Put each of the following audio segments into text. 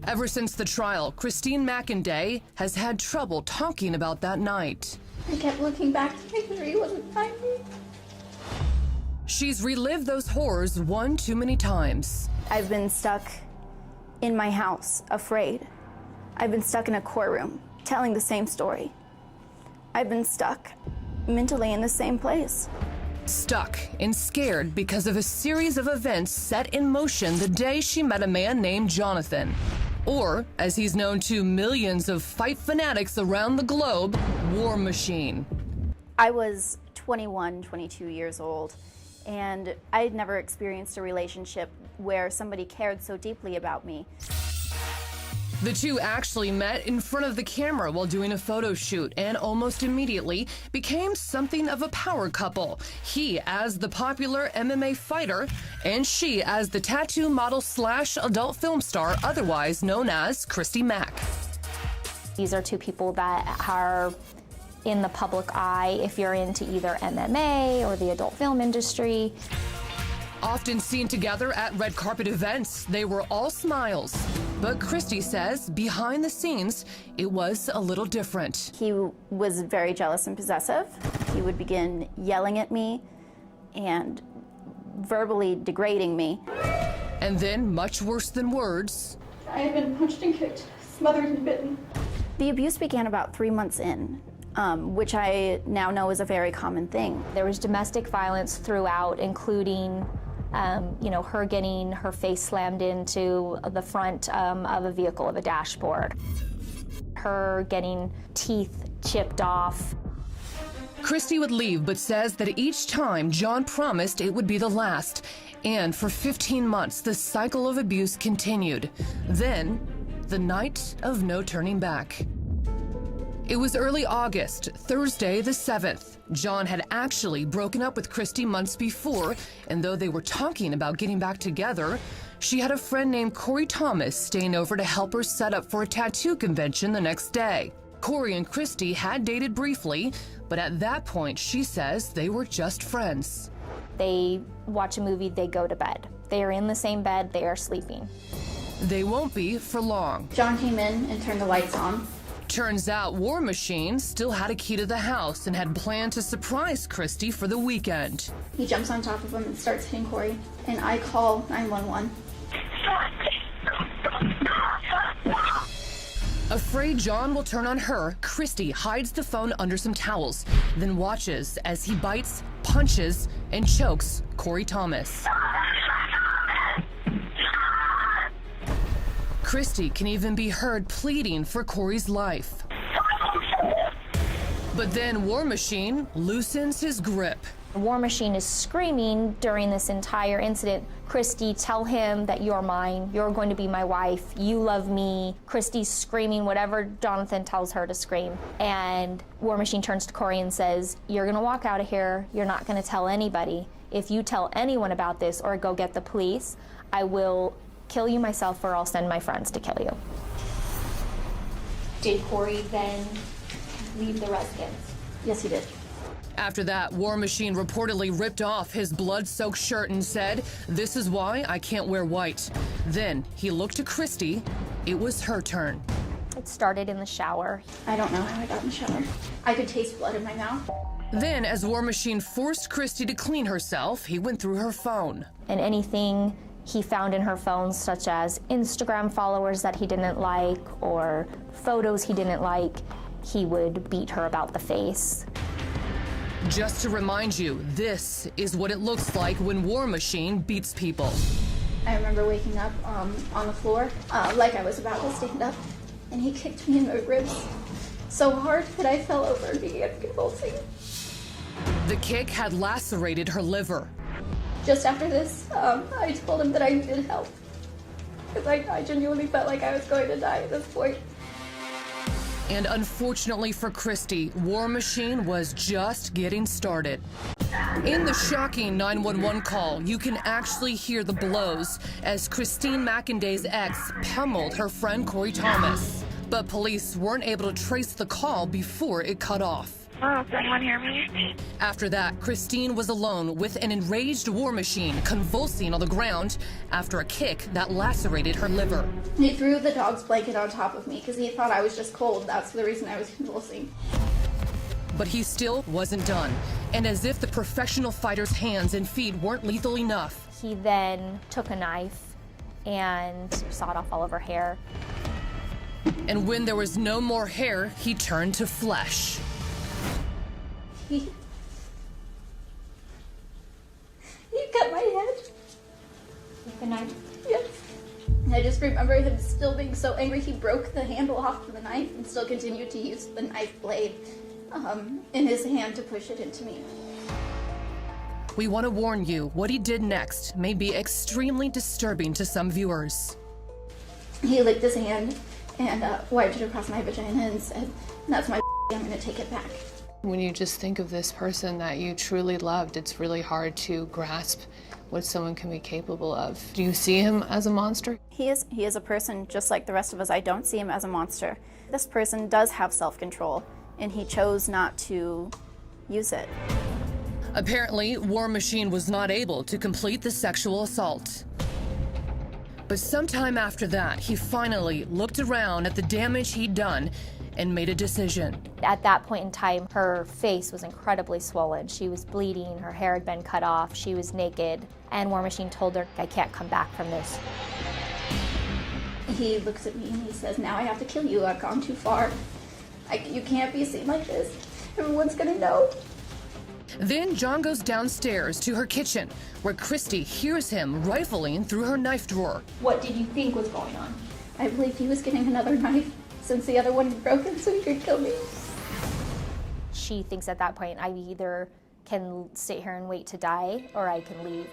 Ever since the trial, Christine Mack has had trouble talking about that night. I kept looking back to make sure he wasn't behind me. She's relived those horrors one too many times. I've been stuck in my house, afraid. I've been stuck in a courtroom, telling the same story. I've been stuck mentally in the same place. Stuck and scared because of a series of events set in motion the day she met a man named Jonathan. Or, as he's known to millions of fight fanatics around the globe, War Machine. I was 21, 22 years old, and I had never experienced a relationship where somebody cared so deeply about me. The two actually met in front of the camera while doing a photo shoot and almost immediately became something of a power couple. He as the popular MMA fighter and she as the tattoo model / adult film star otherwise known as Christy Mack. These are two people that are in the public eye if you're into either MMA or the adult film industry. Often seen together at red carpet events, they were all smiles. But Christy says behind the scenes, it was a little different. He was very jealous and possessive. He would begin yelling at me and verbally degrading me. And then, much worse than words, I had been punched and kicked, smothered and bitten. The abuse began about 3 months in, which I now know is a very common thing. There was domestic violence throughout, including her getting her face slammed into the front of a vehicle, of a dashboard. Her getting teeth chipped off. Christy would leave, but says that each time John promised it would be the last. And for 15 months, the cycle of abuse continued. Then, the night of no turning back. It was early August, Thursday the 7th. John had actually broken up with Christy months before, and though they were talking about getting back together, she had a friend named Corey Thomas staying over to help her set up for a tattoo convention the next day. Corey and Christy had dated briefly, but at that point, she says they were just friends. They watch a movie, they go to bed. They are in the same bed, they are sleeping. They won't be for long. John came in and turned the lights on. Turns out War Machine still had a key to the house and had planned to surprise Christy for the weekend. He jumps on top of him and starts hitting Corey, and I call 911. Afraid John will turn on her, Christy hides the phone under some towels, then watches as he bites, punches, and chokes Corey Thomas. Christy can even be heard pleading for Corey's life. But then War Machine loosens his grip. War Machine is screaming during this entire incident, "Christy, tell him that you're mine. You're going to be my wife. You love me." Christy's screaming whatever Jonathan tells her to scream. And War Machine turns to Corey and says, "You're going to walk out of here. You're not going to tell anybody. If you tell anyone about this or go get the police, I will kill you myself or I'll send my friends to kill you." Did Corey then leave the residence? Yes, he did. After that, War Machine reportedly ripped off his blood-soaked shirt and said, "This is why I can't wear white." Then he looked to Christy. It was her turn. It started in the shower. I don't know how I got in the shower. I could taste blood in my mouth. Then, as War Machine forced Christy to clean herself, he went through her phone. And anything he found in her phone, such as Instagram followers that he didn't like or photos he didn't like, he would beat her about the face. Just to remind you, this is what it looks like when War Machine beats people. I remember waking up on the floor, like I was about to stand up, and he kicked me in the ribs so hard that I fell over and began convulsing. The kick had lacerated her liver. Just after this, I told him that I needed help, because I genuinely felt like I was going to die at this point. And unfortunately for Christy, War Machine was just getting started. In the shocking 911 call, you can actually hear the blows as Christine Mackenday's ex pummeled her friend Corey Thomas. But police weren't able to trace the call before it cut off. Oh, does anyone hear me? After that, Christine was alone with an enraged War Machine convulsing on the ground after a kick that lacerated her liver. He threw the dog's blanket on top of me because he thought I was just cold. That's the reason I was convulsing. But he still wasn't done. And as if the professional fighter's hands and feet weren't lethal enough, He then took a knife and sawed off all of her hair. and when there was no more hair, he turned to flesh. He cut my head. With the knife? Yes. I just remember him still being so angry, he broke the handle off of the knife and still continued to use the knife blade in his hand to push it into me. We want to warn you, what he did next may be extremely disturbing to some viewers. He licked his hand and wiped it across my vagina and said, "That's my I'm gonna take it back." When you just think of this person that you truly loved, it's really hard to grasp what someone can be capable of. Do you see him as a monster? He is a person just like the rest of us. I don't see him as a monster. This person does have self-control, and he chose not to use it. Apparently, War Machine was not able to complete the sexual assault. But sometime after that, he finally looked around at the damage he'd done and made a decision. At that point in time, her face was incredibly swollen. She was bleeding, her hair had been cut off, she was naked, and War Machine told her, "I can't come back from this." He looks at me and he says, "Now I have to kill you. I've gone too far. You can't be seen like this. Everyone's gonna know." Then John goes downstairs to her kitchen, where Christy hears him rifling through her knife drawer. What did you think was going on? I believe he was getting another knife since the other one was broken so he could kill me. She thinks at that point, I either can sit here and wait to die, or I can leave.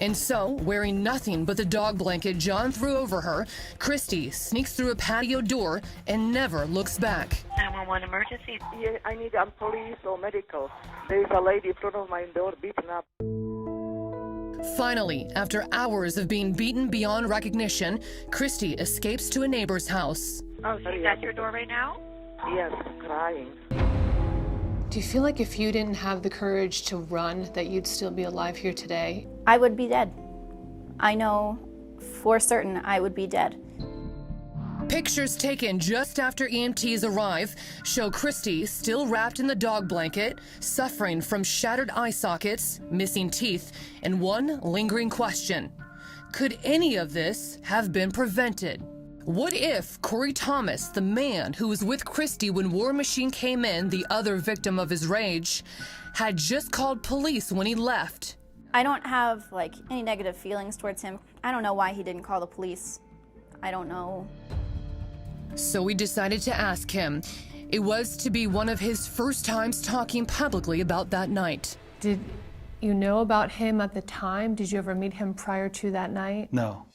And so, wearing nothing but the dog blanket John threw over her, Christy sneaks through a patio door and never looks back. 911 emergency. Yeah, I need police or medical. There is a lady in front of my door beaten up. Finally, after hours of being beaten beyond recognition, Christy escapes to a neighbor's house. Oh, she's at your door right now? Yes, crying. Do you feel like if you didn't have the courage to run, that you'd still be alive here today? I would be dead. I know for certain I would be dead. Pictures taken just after EMTs arrive show Christy still wrapped in the dog blanket, suffering from shattered eye sockets, missing teeth, and one lingering question. Could any of this have been prevented? What if Corey Thomas, the man who was with Christy when War Machine came in, the other victim of his rage, had just called police when he left? I don't have any negative feelings towards him. I don't know why he didn't call the police. I don't know. So we decided to ask him. It was to be one of his first times talking publicly about that night. Did you know about him at the time? Did you ever meet him prior to that night? No.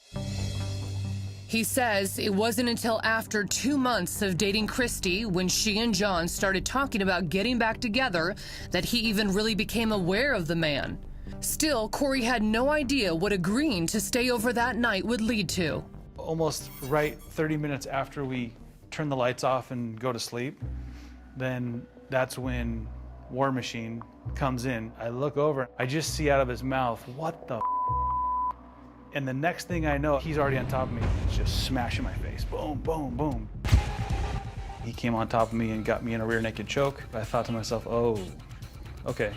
He says it wasn't until after 2 months of dating Christy, when she and John started talking about getting back together, that he even really became aware of the man. Still, Corey had no idea what agreeing to stay over that night would lead to. Almost right 30 minutes after we turn the lights off and go to sleep, then that's when War Machine comes in. I look over, I just see out of his mouth, "What the f-?" And the next thing I know, he's already on top of me. He's just smashing my face. Boom, boom, boom. He came on top of me and got me in a rear naked choke. I thought to myself, oh, okay.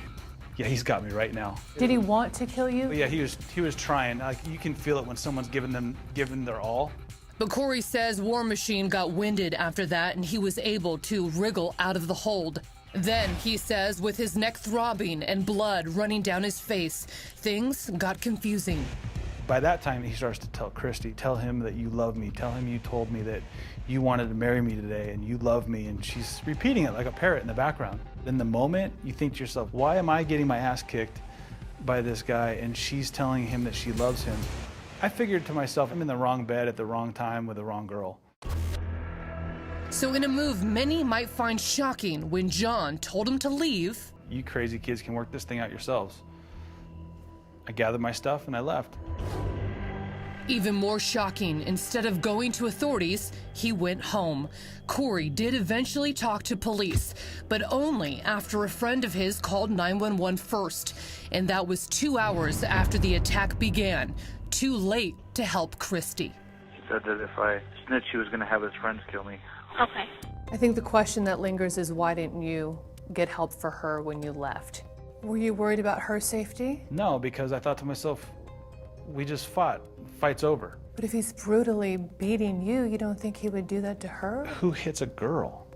Yeah, he's got me right now. Did he want to kill you? But yeah, he was trying. You can feel it when someone's given their all. But Corey says War Machine got winded after that and he was able to wriggle out of the hold. Then, he says, with his neck throbbing and blood running down his face, things got confusing. By that time, he starts to tell Christy, tell him that you love me, tell him you told me that you wanted to marry me today and you love me, and she's repeating it like a parrot in the background. In the moment, you think to yourself, why am I getting my ass kicked by this guy and she's telling him that she loves him? I figured to myself, I'm in the wrong bed at the wrong time with the wrong girl. So in a move many might find shocking, when John told him to leave, You crazy kids can work this thing out yourselves. I gathered my stuff and I left. Even more shocking, instead of going to authorities, he went home. Corey did eventually talk to police, but only after a friend of his called 911 first. And that was 2 hours after the attack began. Too late to help Christy. He said that if I snitched, he was going to have his friends kill me. Okay. I think the question that lingers is, why didn't you get help for her when you left? Were you worried about her safety? No, because I thought to myself, we just fought. Fight's over. But if he's brutally beating you, you don't think he would do that to her? Who hits a girl?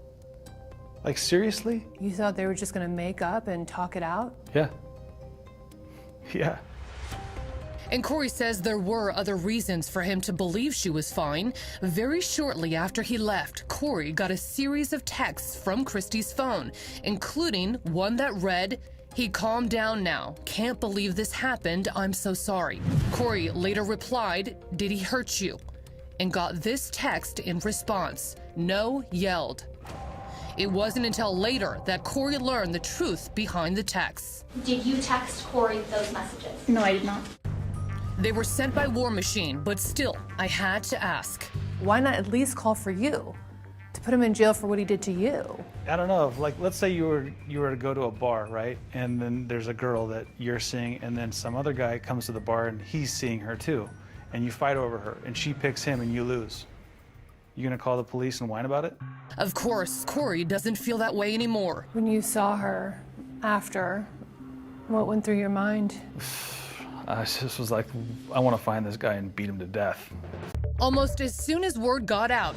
Like, seriously? You thought they were just gonna make up and talk it out? Yeah. Yeah. And Corey says there were other reasons for him to believe she was fine. Very shortly after he left, Corey got a series of texts from Christy's phone, including one that read, "He calmed down now. Can't believe this happened. I'm so sorry." Corey later replied, "Did he hurt you?" And got this text in response, "No, yelled." It wasn't until later that Corey learned the truth behind the texts. Did you text Corey those messages? No, I did not. They were sent by War Machine, but still, I had to ask. Why not at least call for you? To put him in jail for what he did to you? I don't know, if, like, let's say you were to go to a bar, right? And then there's a girl that you're seeing, and then some other guy comes to the bar and he's seeing her too. And you fight over her, and she picks him and you lose. You gonna call the police and whine about it? Of course, Corey doesn't feel that way anymore. When you saw her after, what went through your mind? I just was like, I want to find this guy and beat him to death. Almost as soon as word got out,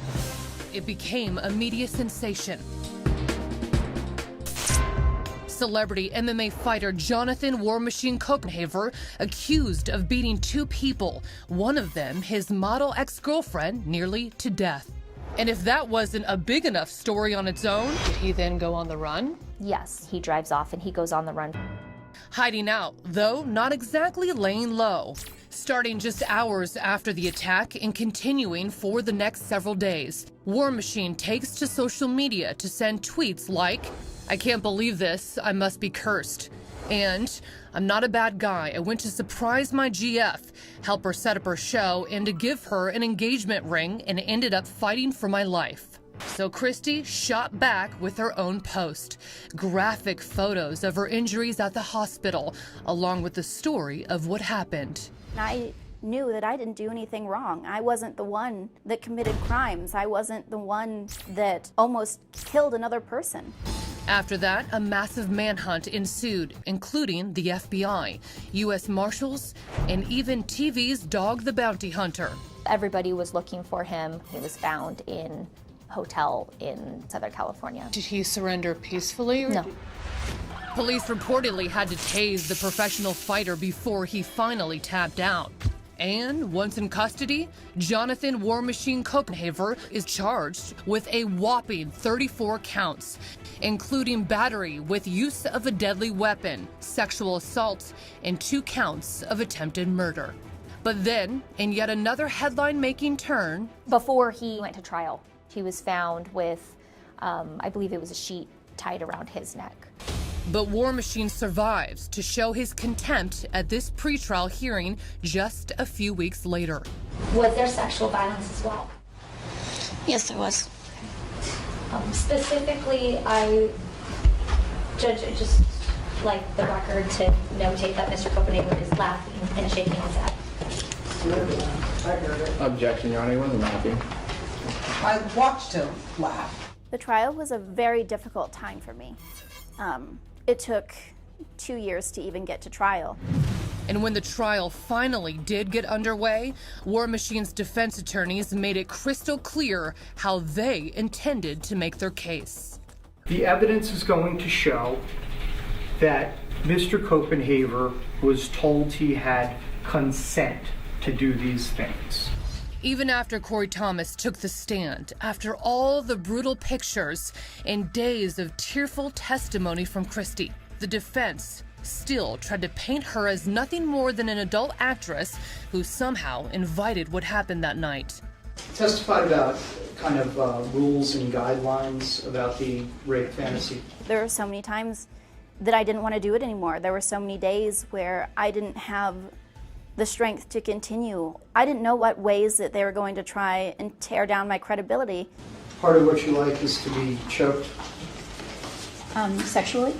it became a media sensation. Celebrity MMA fighter Jonathan War Machine Koppenhaver accused of beating 2 people, one of them his model ex-girlfriend, nearly to death. And if that wasn't a big enough story on its own, Did he then go on the run? Yes, he drives off and he goes on the run. hiding out, though not exactly laying low. Starting just hours after the attack and continuing for the next several days, War Machine takes to social media to send tweets like, "I can't believe this, I must be cursed," and "I'm not a bad guy, I went to surprise my GF, help her set up her show, and to give her an engagement ring, and ended up fighting for my life." So Christy shot back with her own post. Graphic photos of her injuries at the hospital, along with the story of what happened. I knew that I didn't do anything wrong. I wasn't the one that committed crimes. I wasn't the one that almost killed another person. After that, a massive manhunt ensued, including the FBI, U.S. Marshals, and even TV's Dog the Bounty Hunter. Everybody was looking for him. He was found in a hotel in Southern California. Did he surrender peacefully? Or No. Police reportedly had to tase the professional fighter before he finally tapped out. And once in custody, Jonathan War Machine Koppenhaver is charged with a whopping 34 counts, including battery with use of a deadly weapon, sexual assault, and 2 counts of attempted murder. But then, in yet another headline-making turn, Before he went to trial, he was found with, I believe it was a sheet tied around his neck. but War Machine survives to show his contempt at this pretrial hearing just a few weeks later. Was there sexual violence as well? Yes, there was. Specifically, I just like the record to notate that Mr. Koppenhaver is laughing and shaking his head. Objection, Your Honor, he wasn't laughing. I watched him laugh. The trial was a very difficult time for me. It took 2 years to even get to trial. And when the trial finally did get underway, War Machine's defense attorneys made it crystal clear how they intended to make their case. The evidence is going to show that Mr. Koppenhaver was told he had consent to do these things. Even after Corey Thomas took the stand, after all the brutal pictures and days of tearful testimony from Christy, the defense still tried to paint her as nothing more than an adult actress who somehow invited what happened that night. Testified about kind of rules and guidelines about the rape fantasy. There were so many times that I didn't want to do it anymore. There were so many days where I didn't have the strength to continue. I didn't know what ways that they were going to try and tear down my credibility. Part of what you like is to be choked. Sexually?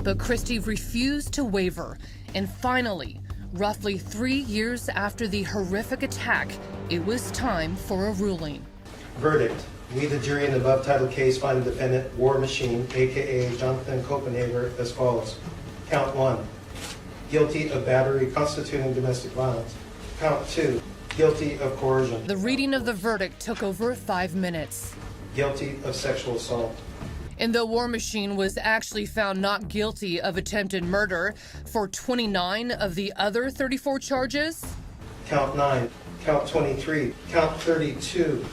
But Christy refused to waver, and finally, roughly 3 years after the horrific attack, it was time for a ruling. Verdict. We, the jury in the above titled case, find the defendant, War Machine, a.k.a. Jonathan Koppenhaver, as follows. Count 1, guilty of battery constituting domestic violence. Count 2, guilty of coercion. The reading of the verdict took over 5 minutes. Guilty of sexual assault. And the War Machine was actually found not guilty of attempted murder for 29 of the other 34 charges. Count 9, count 23, count 32.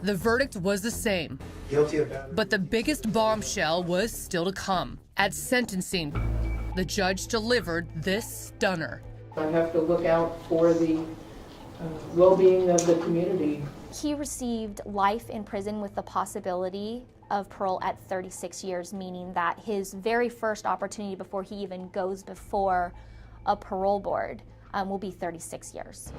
The verdict was the same. Guilty of battery. But the biggest bombshell was still to come. At sentencing, the judge delivered this stunner. I have to look out for the well-being of the community. He received life in prison with the possibility of parole at 36 years, meaning that his very first opportunity before he even goes before a parole board will be 36 years.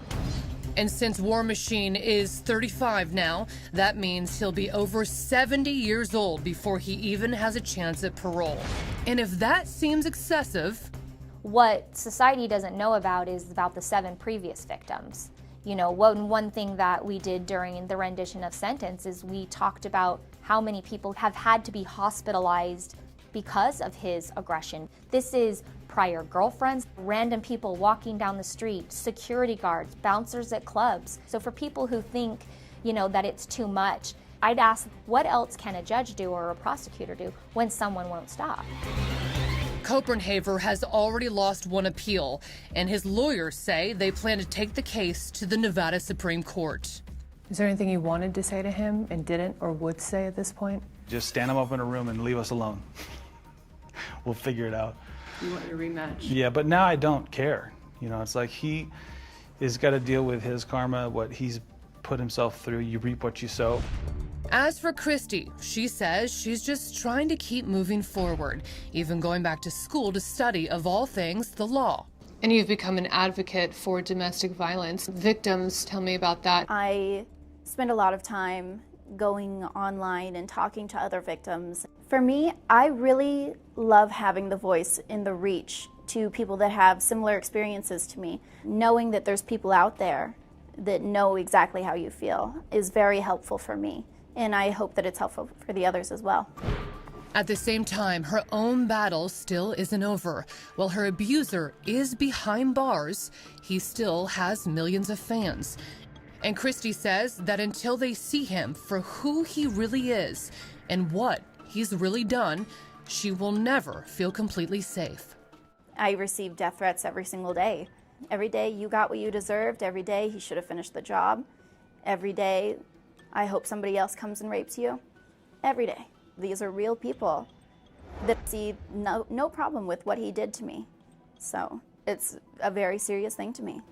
And since War Machine is 35 now, that means he'll be over 70 years old before he even has a chance at parole. And if that seems excessive, what society doesn't know about is about the 7 previous victims. You know, one thing that we did during the rendition of sentence is we talked about how many people have had to be hospitalized because of his aggression. This is prior girlfriends, random people walking down the street, security guards, bouncers at clubs. So for people who think, you know, that it's too much, I'd ask, what else can a judge do or a prosecutor do when someone won't stop? Koppenhaver has already lost one appeal, and his lawyers say they plan to take the case to the Nevada Supreme Court. Is there anything you wanted to say to him and didn't or would say at this point? Just stand him up in a room and leave us alone. We'll figure it out. You want your rematch? Yeah, but now I don't care. You know, it's like he has got to deal with his karma, what he's put himself through. You reap what you sow. As for Christy, she says she's just trying to keep moving forward, even going back to school to study, of all things, the law. And you've become an advocate for domestic violence victims. Tell me about that. I spend a lot of time going online and talking to other victims. For me, I really love having the voice and the reach to people that have similar experiences to me. Knowing that there's people out there that know exactly how you feel is very helpful for me. And I hope that it's helpful for the others as well. At the same time, her own battle still isn't over. While her abuser is behind bars, he still has millions of fans. And Christy says that until they see him for who he really is and what he's really done, she will never feel completely safe. I receive death threats every single day. Every day you got what you deserved. Every day he should have finished the job. Every day I hope somebody else comes and rapes you. Every day. These are real people that see no problem with what he did to me. So it's a very serious thing to me.